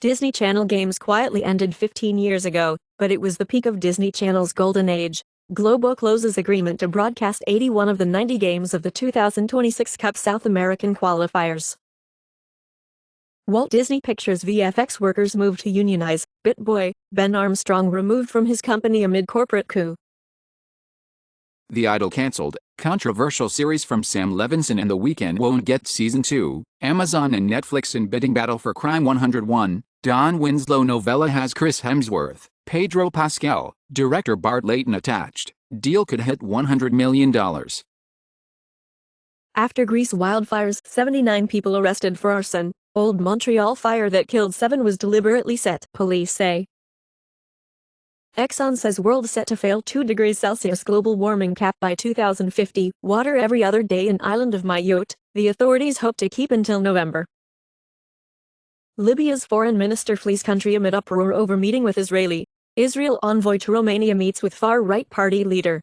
Disney Channel games quietly ended 15 years ago, but it was the peak of Disney Channel's golden age. Globo closes agreement to broadcast 81 of the 90 games of the 2026 Cup South American qualifiers. Walt Disney Pictures VFX workers move to unionize. BitBoy, Ben Armstrong removed from his company amid corporate coup. The Idol cancelled. Controversial series from Sam Levinson and The Weeknd won't get Season 2. Amazon and Netflix in bidding battle for Crime 101. Don Winslow novella has Chris Hemsworth, Pedro Pascal, director Bart Layton attached. Deal could hit $100 million. After Greece wildfires, 79 people arrested for arson. Old Montreal fire that killed 7 was deliberately set, police say. Exxon says world set to fail 2 degrees Celsius global warming cap by 2050. Water every other day in island of Mayotte, the authorities hope to keep until November. Libya's foreign minister flees country amid uproar over meeting with Israel envoy to Romania meets with far-right party leader.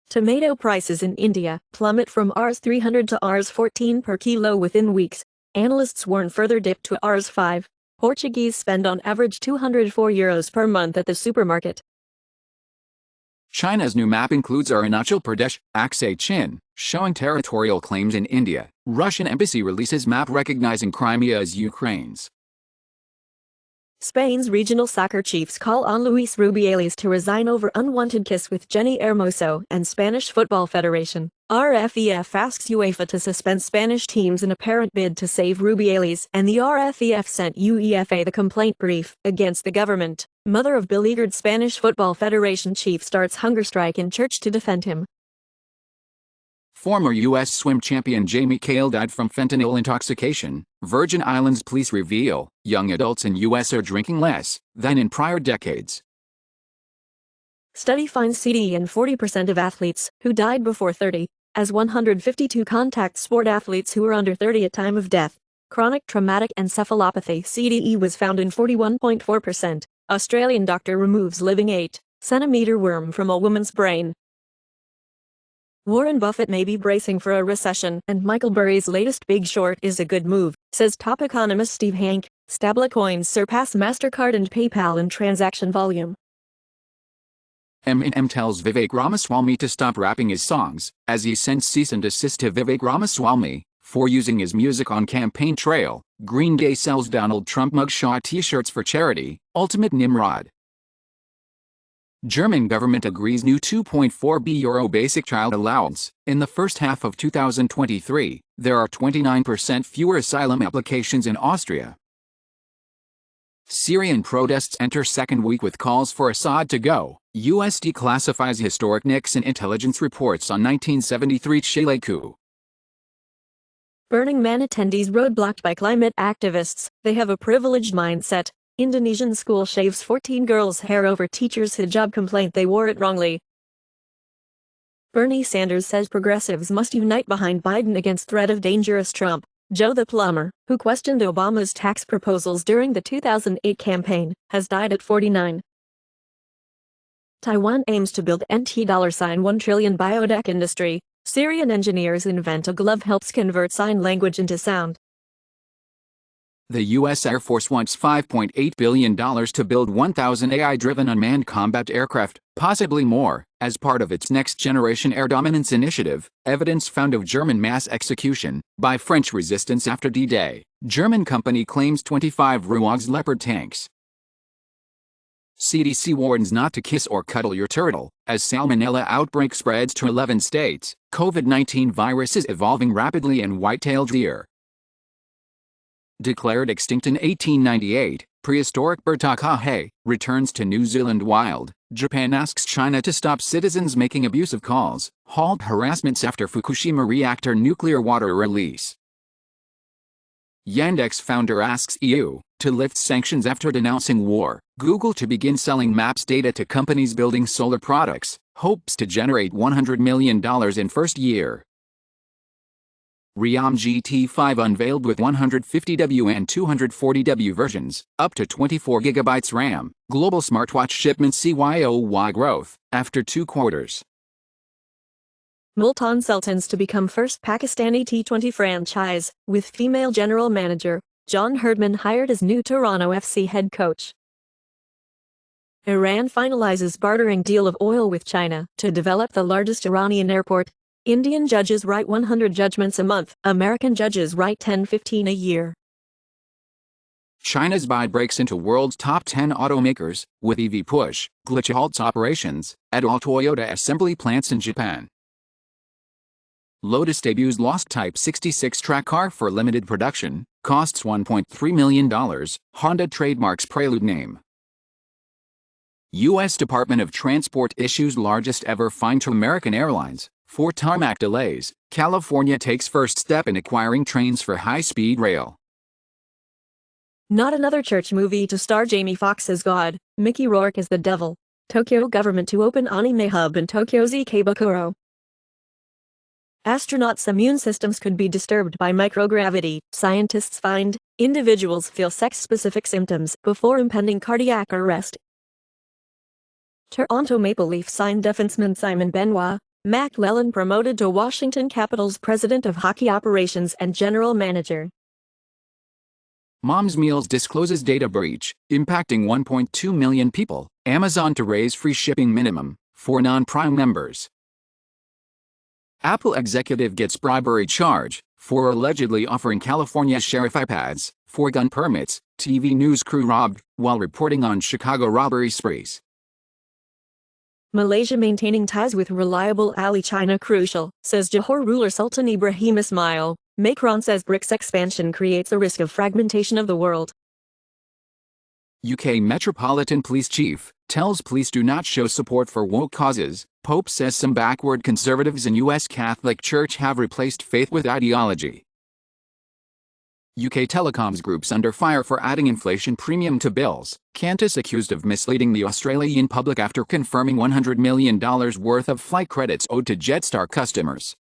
Tomato prices in India plummet from Rs 300 to Rs 14 per kilo within weeks. Analysts warn further dip to Rs 5. Portuguese spend on average €204 per month at the supermarket. China's new map includes Arunachal Pradesh, Aksai Chin, showing territorial claims in India. Russian embassy releases map recognizing Crimea as Ukraine's. Spain's regional soccer chiefs call on Luis Rubiales to resign over unwanted kiss with Jenny Hermoso, and Spanish Football Federation, RFEF asks UEFA to suspend Spanish teams in apparent bid to save Rubiales, and the RFEF sent UEFA the complaint brief against the government. Mother of beleaguered Spanish Football Federation chief starts hunger strike in church to defend him. Former U.S. swim champion Jamie Kale died from fentanyl intoxication. Virgin Islands police reveal young adults in U.S. are drinking less than in prior decades. Study finds CTE in 40% of athletes who died before 30, as 152 contact sport athletes who were under 30 at time of death. Chronic traumatic encephalopathy (CTE) was found in 41.4%. Australian doctor removes living 8-centimeter worm from a woman's brain. Warren Buffett may be bracing for a recession, and Michael Burry's latest Big Short is a good move, says top economist Steve Hanke. Stablecoins surpass MasterCard and PayPal in transaction volume. Eminem tells Vivek Ramaswamy to stop rapping his songs, as he sends cease and desist to Vivek Ramaswamy for using his music on campaign trail. Green Day sells Donald Trump mugshot t-shirts for charity. Ultimate Nimrod. German government agrees new €2.4 basic child allowance. In the first half of 2023, there are 29% fewer asylum applications in Austria. Syrian protests enter second week with calls for Assad to go. U.S. declassifies historic Nixon intelligence reports on 1973 Chile coup. Burning Man attendees roadblocked by climate activists. They have a privileged mindset. Indonesian school shaves 14 girls' hair over teacher's hijab complaint they wore it wrongly. Bernie Sanders says progressives must unite behind Biden against threat of dangerous Trump. Joe the plumber, who questioned Obama's tax proposals during the 2008 campaign, has died at 49. Taiwan aims to build $1 trillion biotech industry. Syrian engineers invent a glove helps convert sign language into sound. The U.S. Air Force wants $5.8 billion to build 1,000 AI-driven unmanned combat aircraft, possibly more, as part of its next-generation air dominance initiative. Evidence found of German mass execution by French resistance after D-Day. German company claims 25 Ruag's Leopard tanks. CDC warns not to kiss or cuddle your turtle, as salmonella outbreak spreads to 11 states. COVID-19 virus is evolving rapidly in white-tailed deer. Declared extinct in 1898, prehistoric bird takahe returns to New Zealand wild. Japan asks China to stop citizens making abusive calls, halt harassments after Fukushima reactor nuclear water release. Yandex founder asks EU to lift sanctions after denouncing war. Google to begin selling maps data to companies building solar products, hopes to generate $100 million in first year. Realme GT5 unveiled with 150W and 240W versions, up to 24GB RAM. Global smartwatch shipments CYOY growth after 2 quarters. Multan Sultans to become first Pakistani T20 franchise, with female general manager. John Herdman hired as new Toronto FC head coach. Iran finalizes bartering deal of oil with China to develop the largest Iranian airport. Indian judges write 100 judgments a month. American judges write 10-15 a year. China's buy breaks into world's top 10 automakers, with EV push, glitch halts operations at all Toyota assembly plants in Japan. Lotus debuts Lost Type 66 track car for limited production, costs $1.3 million, Honda trademarks Prelude name. U.S. Department of Transport issues largest ever fine to American Airlines for tarmac delays. California takes first step in acquiring trains for high-speed rail. Not another church movie to star Jamie Foxx as God, Mickey Rourke as the devil. Tokyo government to open anime hub in Tokyo's Ikebukuro. Astronauts' immune systems could be disturbed by microgravity. Scientists find individuals feel sex-specific symptoms before impending cardiac arrest. Toronto Maple Leafs signed defenseman Simon Benoit. MacLellan promoted to Washington Capitals president of hockey operations and general manager. Mom's Meals discloses data breach, impacting 1.2 million people. Amazon to raise free shipping minimum for non-Prime members. Apple executive gets bribery charge for allegedly offering California sheriff iPads for gun permits. TV news crew robbed while reporting on Chicago robbery sprees. Malaysia maintaining ties with reliable ally China crucial, says Johor ruler Sultan Ibrahim Ismail. Macron says Brics expansion creates a risk of fragmentation of the world. UK Metropolitan Police Chief tells police do not show support for woke causes. Pope says some backward conservatives in US Catholic Church have replaced faith with ideology. UK telecoms groups under fire for adding inflation premium to bills. Qantas accused of misleading the Australian public after confirming $100 million worth of flight credits owed to Jetstar customers.